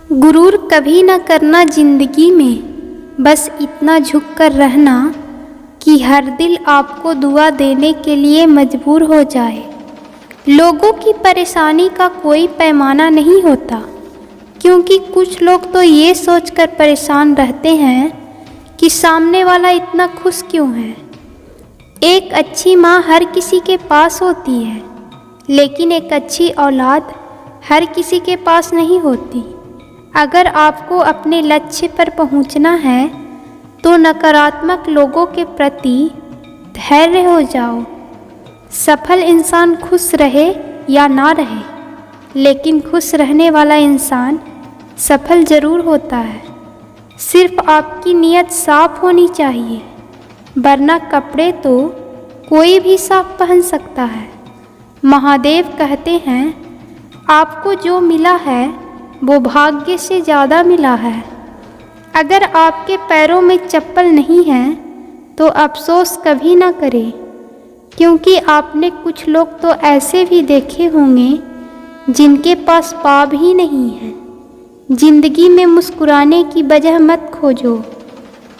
गुरूर कभी न करना जिंदगी में, बस इतना झुक कर रहना कि हर दिल आपको दुआ देने के लिए मजबूर हो जाए। लोगों की परेशानी का कोई पैमाना नहीं होता, क्योंकि कुछ लोग तो ये सोचकर परेशान रहते हैं कि सामने वाला इतना खुश क्यों है। एक अच्छी माँ हर किसी के पास होती है, लेकिन एक अच्छी औलाद हर किसी के पास नहीं होती। अगर आपको अपने लक्ष्य पर पहुंचना है तो नकारात्मक लोगों के प्रति धैर्य हो जाओ। सफल इंसान खुश रहे या ना रहे, लेकिन खुश रहने वाला इंसान सफल ज़रूर होता है। सिर्फ आपकी नीयत साफ होनी चाहिए, वरना कपड़े तो कोई भी साफ पहन सकता है। महादेव कहते हैं, आपको जो मिला है वो भाग्य से ज़्यादा मिला है। अगर आपके पैरों में चप्पल नहीं है तो अफसोस कभी ना करें, क्योंकि आपने कुछ लोग तो ऐसे भी देखे होंगे जिनके पास पाँव ही नहीं है। ज़िंदगी में मुस्कुराने की वजह मत खोजो,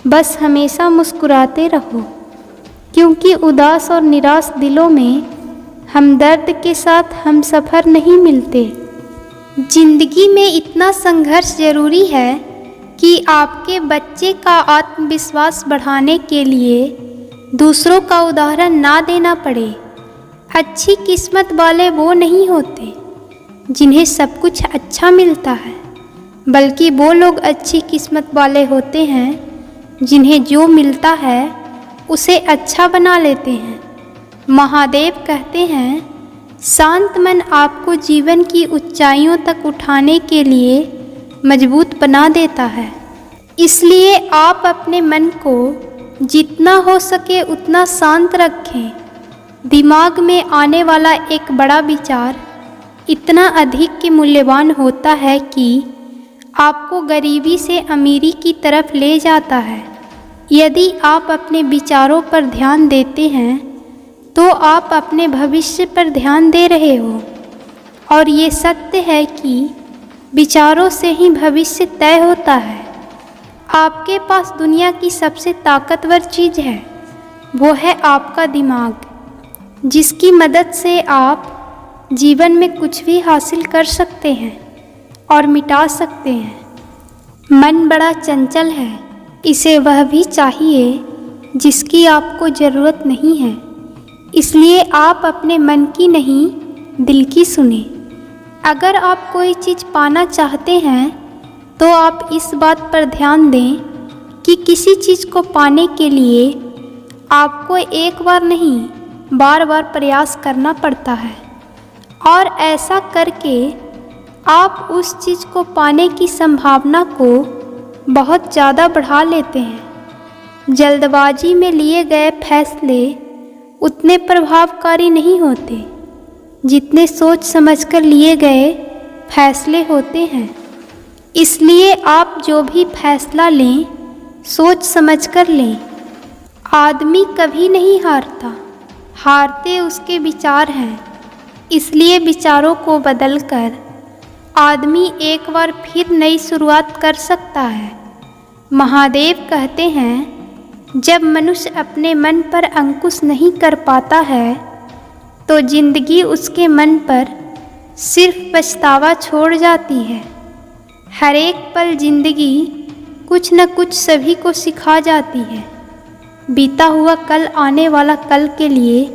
बस हमेशा मुस्कुराते रहो, क्योंकि उदास और निराश दिलों में हमदर्द के साथ हमसफ़र नहीं मिलते। जिंदगी में इतना संघर्ष ज़रूरी है कि आपके बच्चे का आत्मविश्वास बढ़ाने के लिए दूसरों का उदाहरण ना देना पड़े। अच्छी किस्मत वाले वो नहीं होते जिन्हें सब कुछ अच्छा मिलता है, बल्कि वो लोग अच्छी किस्मत वाले होते हैं जिन्हें जो मिलता है उसे अच्छा बना लेते हैं। महादेव कहते हैं, शांत मन आपको जीवन की ऊंचाइयों तक उठाने के लिए मजबूत बना देता है। इसलिए आप अपने मन को जितना हो सके उतना शांत रखें। दिमाग में आने वाला एक बड़ा विचार इतना अधिक के मूल्यवान होता है कि आपको गरीबी से अमीरी की तरफ ले जाता है। यदि आप अपने विचारों पर ध्यान देते हैं तो आप अपने भविष्य पर ध्यान दे रहे हो, और ये सत्य है कि विचारों से ही भविष्य तय होता है। आपके पास दुनिया की सबसे ताकतवर चीज़ है, वो है आपका दिमाग, जिसकी मदद से आप जीवन में कुछ भी हासिल कर सकते हैं और मिटा सकते हैं। मन बड़ा चंचल है, इसे वह भी चाहिए जिसकी आपको ज़रूरत नहीं है। इसलिए आप अपने मन की नहीं, दिल की सुने। अगर आप कोई चीज़ पाना चाहते हैं तो आप इस बात पर ध्यान दें कि किसी चीज़ को पाने के लिए आपको एक बार नहीं, बार बार प्रयास करना पड़ता है, और ऐसा करके आप उस चीज़ को पाने की संभावना को बहुत ज़्यादा बढ़ा लेते हैं। जल्दबाजी में लिए गए फैसले उतने प्रभावकारी नहीं होते जितने सोच समझकर लिए गए फैसले होते हैं। इसलिए आप जो भी फैसला लें, सोच समझकर लें। आदमी कभी नहीं हारता, हारते उसके विचार हैं। इसलिए विचारों को बदलकर आदमी एक बार फिर नई शुरुआत कर सकता है। महादेव कहते हैं, जब मनुष्य अपने मन पर अंकुश नहीं कर पाता है तो जिंदगी उसके मन पर सिर्फ पछतावा छोड़ जाती है। हर एक पल जिंदगी कुछ न कुछ सभी को सिखा जाती है। बीता हुआ कल आने वाला कल के लिए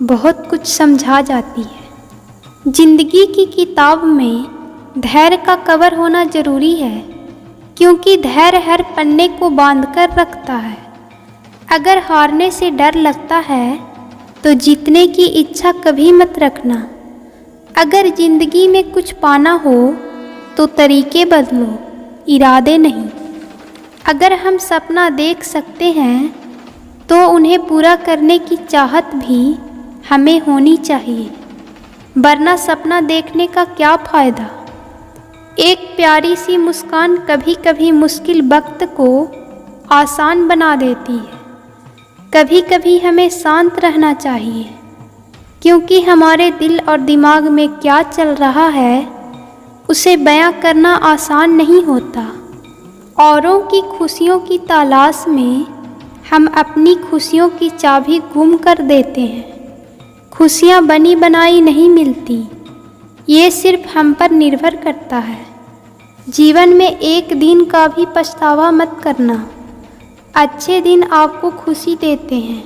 बहुत कुछ समझा जाती है। जिंदगी की किताब में धैर्य का कवर होना ज़रूरी है, क्योंकि धैर्य हर पन्ने को बांध कर रखता है। अगर हारने से डर लगता है तो जीतने की इच्छा कभी मत रखना। अगर ज़िंदगी में कुछ पाना हो तो तरीके बदलो, इरादे नहीं। अगर हम सपना देख सकते हैं तो उन्हें पूरा करने की चाहत भी हमें होनी चाहिए, वरना सपना देखने का क्या फ़ायदा। एक प्यारी सी मुस्कान कभी कभी मुश्किल वक्त को आसान बना देती है। कभी कभी हमें शांत रहना चाहिए, क्योंकि हमारे दिल और दिमाग में क्या चल रहा है उसे बयां करना आसान नहीं होता। औरों की खुशियों की तलाश में हम अपनी खुशियों की चाबी गुम कर देते हैं। खुशियाँ बनी बनाई नहीं मिलती, ये सिर्फ हम पर निर्भर करता है। जीवन में एक दिन का भी पछतावा मत करना। अच्छे दिन आपको खुशी देते हैं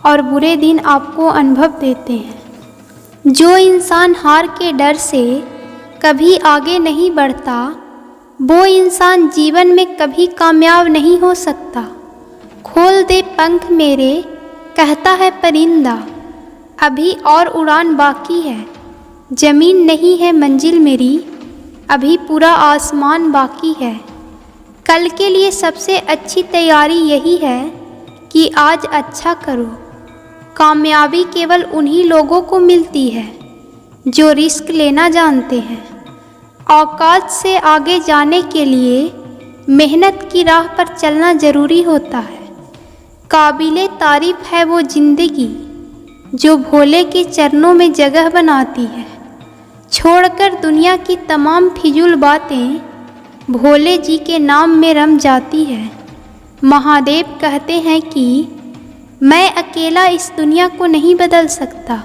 और बुरे दिन आपको अनुभव देते हैं। जो इंसान हार के डर से कभी आगे नहीं बढ़ता, वो इंसान जीवन में कभी कामयाब नहीं हो सकता। खोल दे पंख मेरे, कहता है परिंदा, अभी और उड़ान बाकी है। ज़मीन नहीं है मंजिल मेरी, अभी पूरा आसमान बाकी है। कल के लिए सबसे अच्छी तैयारी यही है कि आज अच्छा करो। कामयाबी केवल उन्हीं लोगों को मिलती है जो रिस्क लेना जानते हैं। औकात से आगे जाने के लिए मेहनत की राह पर चलना ज़रूरी होता है। काबिले तारीफ़ है वो ज़िंदगी जो भोले के चरणों में जगह बनाती है। छोड़कर दुनिया की तमाम फिजूल बातें भोले जी के नाम में रम जाती है। महादेव कहते हैं कि मैं अकेला इस दुनिया को नहीं बदल सकता,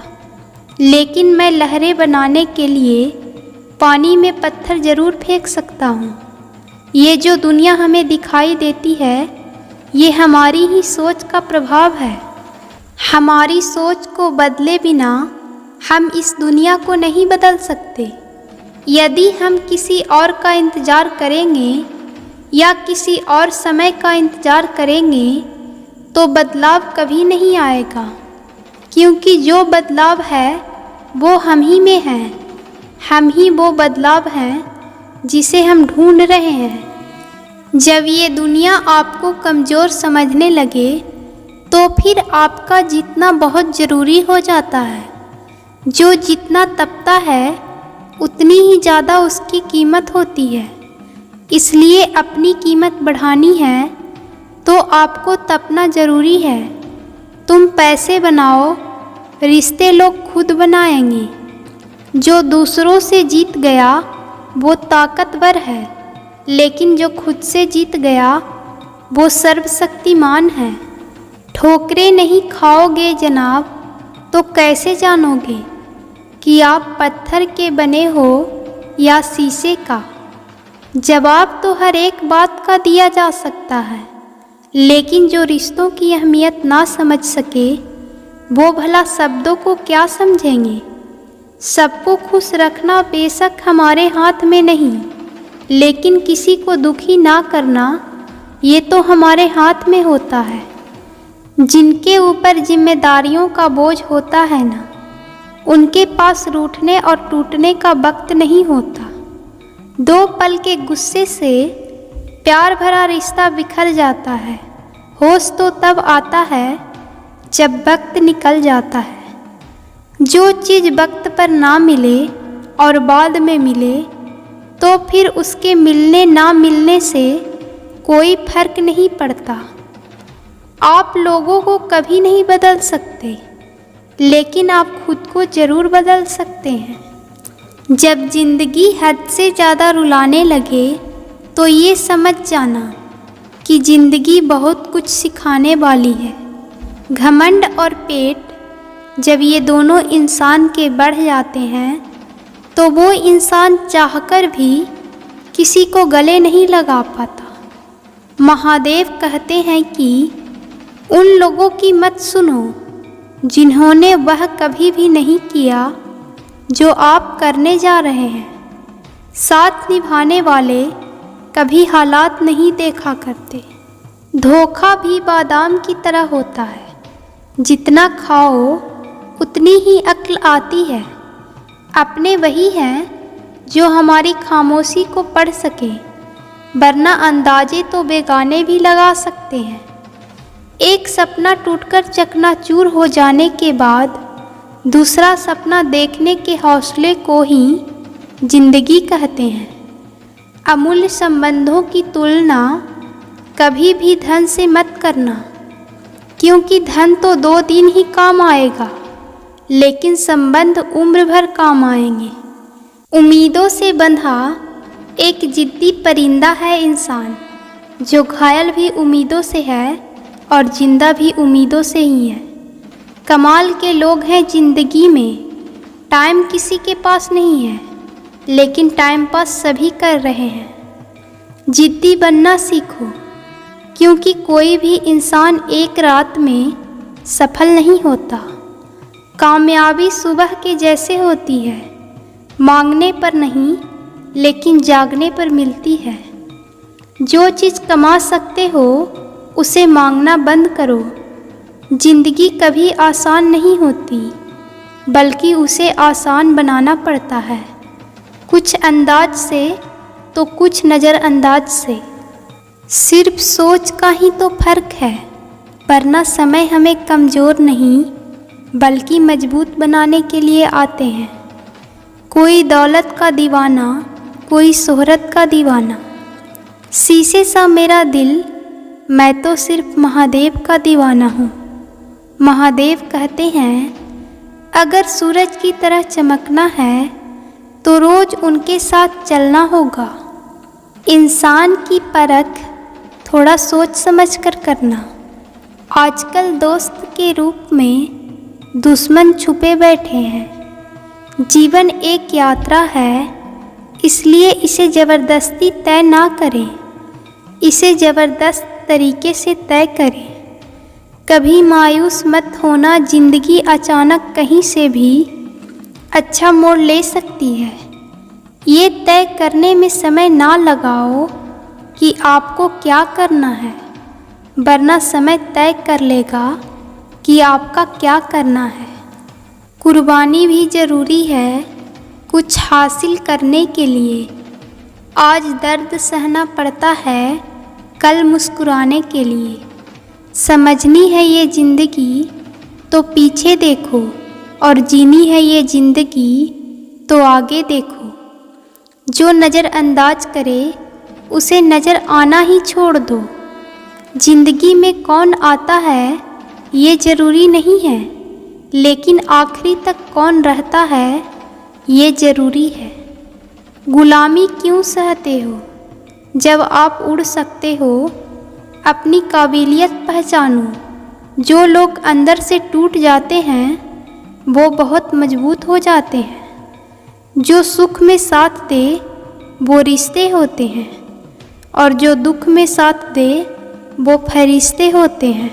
लेकिन मैं लहरें बनाने के लिए पानी में पत्थर ज़रूर फेंक सकता हूँ। ये जो दुनिया हमें दिखाई देती है, ये हमारी ही सोच का प्रभाव है। हमारी सोच को बदले बिना हम इस दुनिया को नहीं बदल सकते। यदि हम किसी और का इंतज़ार करेंगे या किसी और समय का इंतज़ार करेंगे तो बदलाव कभी नहीं आएगा, क्योंकि जो बदलाव है वो हम ही में है। हम ही वो बदलाव हैं जिसे हम ढूंढ रहे हैं। जब ये दुनिया आपको कमज़ोर समझने लगे तो फिर आपका जीतना बहुत ज़रूरी हो जाता है। जो जितना तपता है उतनी ही ज़्यादा उसकी कीमत होती है। इसलिए अपनी कीमत बढ़ानी है तो आपको तपना ज़रूरी है। तुम पैसे बनाओ, रिश्ते लोग खुद बनाएंगे। जो दूसरों से जीत गया वो ताकतवर है, लेकिन जो खुद से जीत गया वो सर्वशक्तिमान है। ठोकरें नहीं खाओगे जनाब तो कैसे जानोगे कि आप पत्थर के बने हो या शीशे का। जवाब तो हर एक बात का दिया जा सकता है, लेकिन जो रिश्तों की अहमियत ना समझ सके वो भला शब्दों को क्या समझेंगे। सबको खुश रखना बेशक हमारे हाथ में नहीं, लेकिन किसी को दुखी ना करना ये तो हमारे हाथ में होता है। जिनके ऊपर जिम्मेदारियों का बोझ होता है ना, उनके पास रूठने और टूटने का वक्त नहीं होता। 2 पल के गुस्से से प्यार भरा रिश्ता बिखर जाता है। होश तो तब आता है जब वक्त निकल जाता है। जो चीज़ वक्त पर ना मिले और बाद में मिले तो फिर उसके मिलने ना मिलने से कोई फर्क नहीं पड़ता। आप लोगों को कभी नहीं बदल सकते, लेकिन आप खुद को ज़रूर बदल सकते हैं। जब ज़िंदगी हद से ज़्यादा रुलाने लगे तो ये समझ जाना कि ज़िंदगी बहुत कुछ सिखाने वाली है। घमंड और पेट जब ये दोनों इंसान के बढ़ जाते हैं तो वो इंसान चाहकर भी किसी को गले नहीं लगा पाता। महादेव कहते हैं कि उन लोगों की मत सुनो जिन्होंने वह कभी भी नहीं किया जो आप करने जा रहे हैं। साथ निभाने वाले कभी हालात नहीं देखा करते। धोखा भी बादाम की तरह होता है, जितना खाओ उतनी ही अक्ल आती है। अपने वही हैं जो हमारी खामोशी को पढ़ सके, वरना अंदाजे तो बेगाने भी लगा सकते हैं। एक सपना टूटकर चकनाचूर हो जाने के बाद दूसरा सपना देखने के हौसले को ही जिंदगी कहते हैं। अमूल्य संबंधों की तुलना कभी भी धन से मत करना, क्योंकि धन तो 2 दिन ही काम आएगा, लेकिन संबंध उम्र भर काम आएंगे। उम्मीदों से बंधा एक जिद्दी परिंदा है इंसान, जो घायल भी उम्मीदों से है और जिंदा भी उम्मीदों से ही है। कमाल के लोग हैं ज़िंदगी में, टाइम किसी के पास नहीं है, लेकिन टाइम पास सभी कर रहे हैं। जिद्दी बनना सीखो, क्योंकि कोई भी इंसान एक रात में सफल नहीं होता। कामयाबी सुबह के जैसे होती है, मांगने पर नहीं लेकिन जागने पर मिलती है। जो चीज़ कमा सकते हो उसे मांगना बंद करो। ज़िंदगी कभी आसान नहीं होती, बल्कि उसे आसान बनाना पड़ता है, कुछ अंदाज से तो कुछ नज़रअंदाज से। सिर्फ सोच का ही तो फ़र्क है, वरना समय हमें कमज़ोर नहीं बल्कि मजबूत बनाने के लिए आते हैं। कोई दौलत का दीवाना, कोई शोहरत का दीवाना, शीशे सा मेरा दिल, मैं तो सिर्फ महादेव का दीवाना हूँ। महादेव कहते हैं, अगर सूरज की तरह चमकना है तो रोज़ उनके साथ चलना होगा। इंसान की परख थोड़ा सोच समझ कर करना। आजकल दोस्त के रूप में दुश्मन छुपे बैठे हैं। जीवन एक यात्रा है, इसलिए इसे ज़बरदस्ती तय ना करें, इसे ज़बरदस्त तरीके से तय करें। कभी मायूस मत होना, ज़िंदगी अचानक कहीं से भी अच्छा मोड़ ले सकती है। ये तय करने में समय ना लगाओ कि आपको क्या करना है, वरना समय तय कर लेगा कि आपका क्या करना है। कुर्बानी भी ज़रूरी है कुछ हासिल करने के लिए। आज दर्द सहना पड़ता है, कल मुस्कुराने के लिए। समझनी है ये ज़िंदगी तो पीछे देखो, और जीनी है ये ज़िंदगी तो आगे देखो। जो नज़रअंदाज करे उसे नज़र आना ही छोड़ दो। ज़िंदगी में कौन आता है ये ज़रूरी नहीं है, लेकिन आखिरी तक कौन रहता है ये ज़रूरी है। गुलामी क्यों सहते हो जब आप उड़ सकते हो? अपनी काबिलियत पहचानो। जो लोग अंदर से टूट जाते हैं वो बहुत मजबूत हो जाते हैं। जो सुख में साथ दे वो रिश्ते होते हैं, और जो दुख में साथ दे वो फरिश्ते होते हैं।